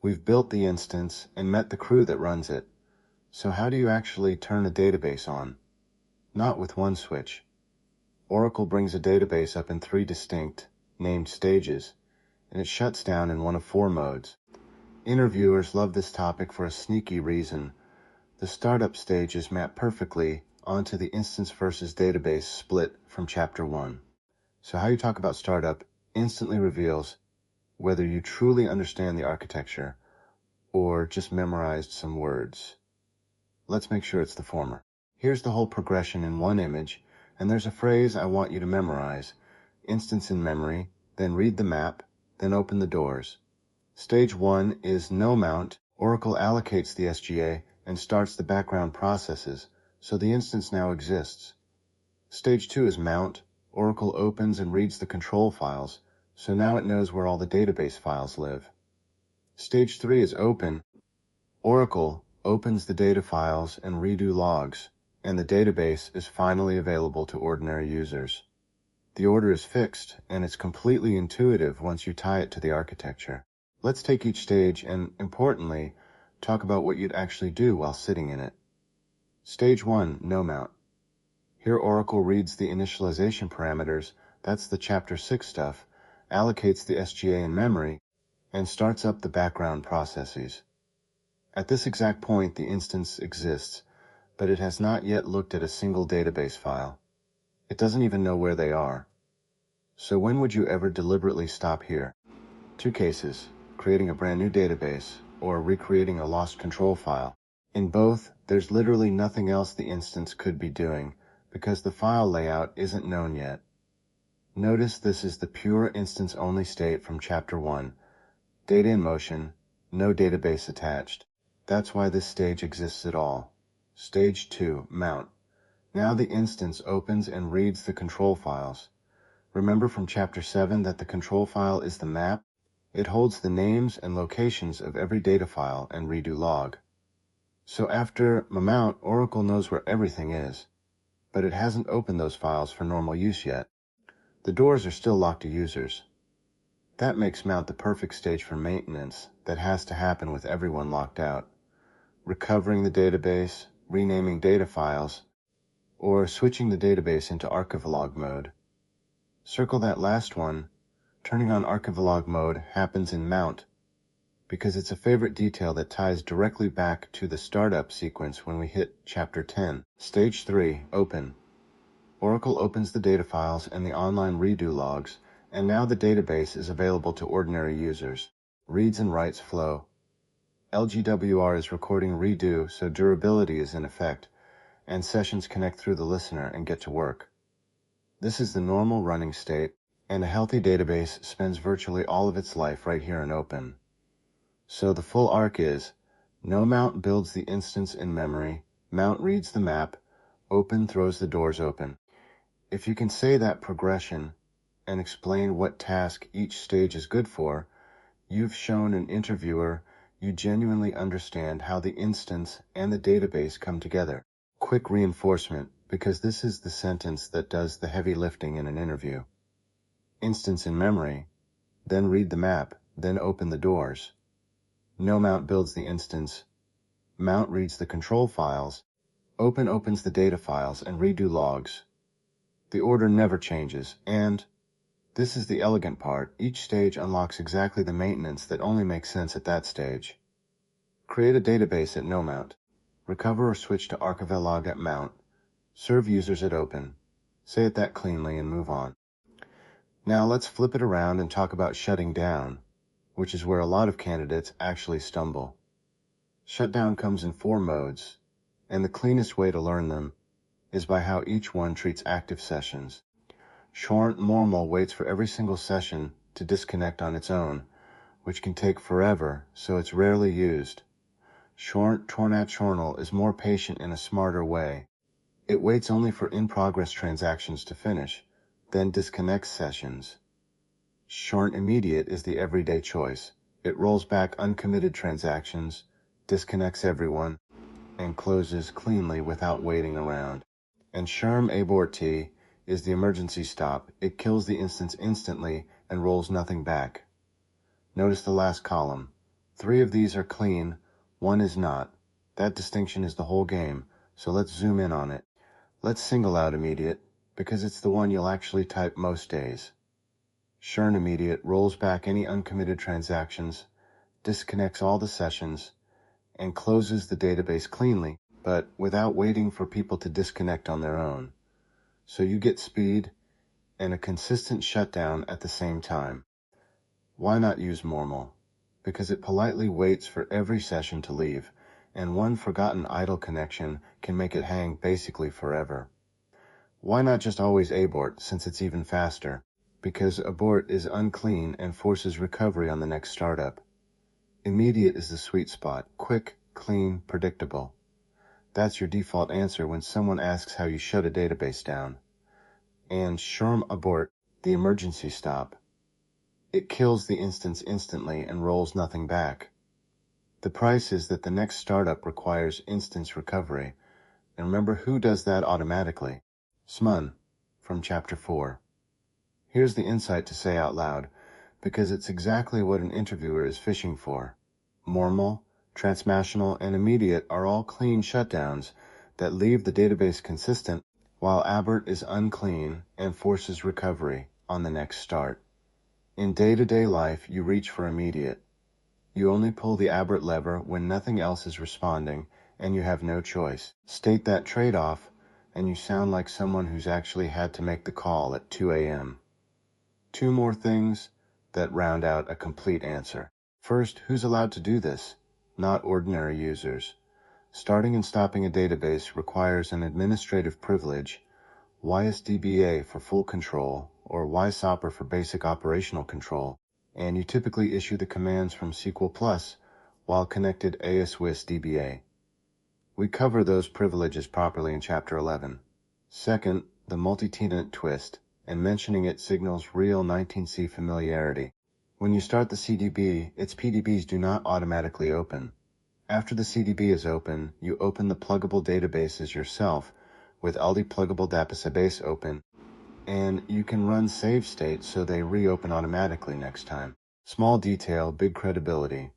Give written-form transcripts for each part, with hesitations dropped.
We've built the instance and met the crew that runs it. So how do you actually turn a database on? Not with one switch. Oracle brings a database up in 3 distinct, named stages, and it shuts down in one of 4 modes. Interviewers love this topic for a sneaky reason. The startup stages map perfectly onto the instance versus database split from Chapter 1. So how you talk about startup instantly reveals whether you truly understand the architecture or just memorized some words. Let's make sure it's the former. Here's the whole progression in one image, and there's a phrase I want you to memorize. Instance in memory, then read the map, then open the doors. Stage 1 is NOMOUNT. Oracle allocates the SGA and starts the background processes, so the instance now exists. Stage 2 is MOUNT. Oracle opens and reads the control files, so now it knows where all the database files live. Stage 3 is Open. Oracle opens the data files and redo logs, and the database is finally available to ordinary users. The order is fixed, and it's completely intuitive once you tie it to the architecture. Let's take each stage and, importantly, talk about what you'd actually do while sitting in it. Stage 1, NOMOUNT. Here Oracle reads the initialization parameters, that's the Chapter 6 stuff, allocates the SGA in memory, and starts up the background processes. At this exact point, the instance exists, but it has not yet looked at a single database file. It doesn't even know where they are. So when would you ever deliberately stop here? 2 cases, creating a brand new database or recreating a lost control file. In both, there's literally nothing else the instance could be doing because the file layout isn't known yet. Notice this is the pure instance-only state from Chapter 1. Data in motion, no database attached. That's why this stage exists at all. Stage 2, Mount. Now the instance opens and reads the control files. Remember from Chapter 7 that the control file is the map? It holds the names and locations of every data file and redo log. So after Mount, Oracle knows where everything is, but it hasn't opened those files for normal use yet. The doors are still locked to users. That makes Mount the perfect stage for maintenance that has to happen with everyone locked out. Recovering the database, renaming data files, or switching the database into archivalog mode. Circle that last one. Turning on archivalog mode happens in Mount because it's a favorite detail that ties directly back to the startup sequence when we hit Chapter 10. Stage 3, Open. Oracle opens the data files and the online redo logs, and now the database is available to ordinary users. Reads and writes flow. LGWR is recording redo, so durability is in effect, and sessions connect through the listener and get to work. This is the normal running state, and a healthy database spends virtually all of its life right here in Open. So the full arc is, NOMOUNT builds the instance in memory, Mount reads the map, Open throws the doors open. If you can say that progression and explain what task each stage is good for, you've shown an interviewer you genuinely understand how the instance and the database come together. Quick reinforcement, because this is the sentence that does the heavy lifting in an interview. Instance in memory, then read the map, then open the doors. NOMOUNT builds the instance, Mount reads the control files, Open opens the data files and redo logs. The order never changes, and this is the elegant part. Each stage unlocks exactly the maintenance that only makes sense at that stage. Create a database at NOMOUNT. Recover or switch to archivalog at Mount. Serve users at Open. Say it that cleanly and move on. Now let's flip it around and talk about shutting down, which is where a lot of candidates actually stumble. Shutdown comes in 4 modes, and the cleanest way to learn them is by how each one treats active sessions. Short normal waits for every single session to disconnect on its own, which can take forever, so it's rarely used. Short transactional is more patient in a smarter way. It waits only for in-progress transactions to finish, then disconnects sessions. Short immediate is the everyday choice. It rolls back uncommitted transactions, disconnects everyone, and closes cleanly without waiting around. And ABORT is the emergency stop. It kills the instance instantly and rolls nothing back. Notice the last column. 3 of these are clean, 1 is not. That distinction is the whole game, so let's zoom in on it. Let's single out immediate, because it's the one you'll actually type most days. Churn immediate rolls back any uncommitted transactions, disconnects all the sessions, and closes the database cleanly, but without waiting for people to disconnect on their own. So you get speed and a consistent shutdown at the same time. Why not use normal? Because it politely waits for every session to leave, and one forgotten idle connection can make it hang basically forever. Why not just always abort, since it's even faster? Because abort is unclean and forces recovery on the next startup. Immediate is the sweet spot, quick, clean, predictable. That's your default answer when someone asks how you shut a database down. And Shurm abort, the emergency stop. It kills the instance instantly and rolls nothing back. The price is that the next startup requires instance recovery. And remember who does that automatically? SMUN, from Chapter 4. Here's the insight to say out loud, because it's exactly what an interviewer is fishing for. Normal, transactional, and immediate are all clean shutdowns that leave the database consistent, while ABORT is unclean and forces recovery on the next start. In day-to-day life, you reach for immediate. You only pull the ABORT lever when nothing else is responding and you have no choice. State that trade-off, and you sound like someone who's actually had to make the call at 2 a.m. 2 more things that round out a complete answer. First, who's allowed to do this? Not ordinary users. Starting and stopping a database requires an administrative privilege, DBA for full control, or YSOPR for basic operational control, and you typically issue the commands from SQL Plus while connected ASWIS DBA. We cover those privileges properly in Chapter 11. Second, the multi-tenant twist, and mentioning it signals real 19C familiarity. When you start the CDB, its PDBs do not automatically open. After the CDB is open, you open the pluggable databases yourself with ALDI pluggable database open, and you can run save state so they reopen automatically next time. Small detail, big credibility.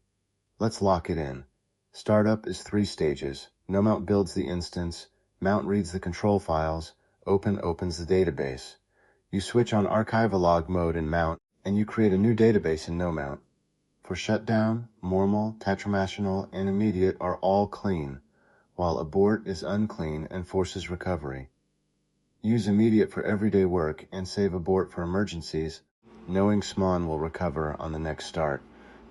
Let's lock it in. Startup is 3 stages. NOMOUNT builds the instance, Mount reads the control files, Open opens the database. You switch on archive-log mode in Mount, and you create a new database in NOMOUNT. For shutdown, normal, transactional, and immediate are all clean, while abort is unclean and forces recovery. Use immediate for everyday work and save abort for emergencies, knowing SMON will recover on the next start.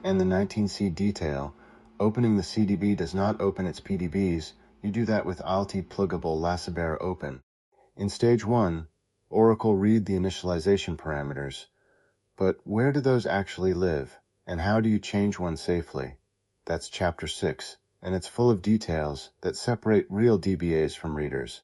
And the 19C detail, opening the CDB does not open its PDBs, you do that with ALTI pluggable Lasabear open. In stage 1, Oracle read the initialization parameters. But where do those actually live, and how do you change one safely? That's Chapter 6, and it's full of details that separate real DBAs from readers.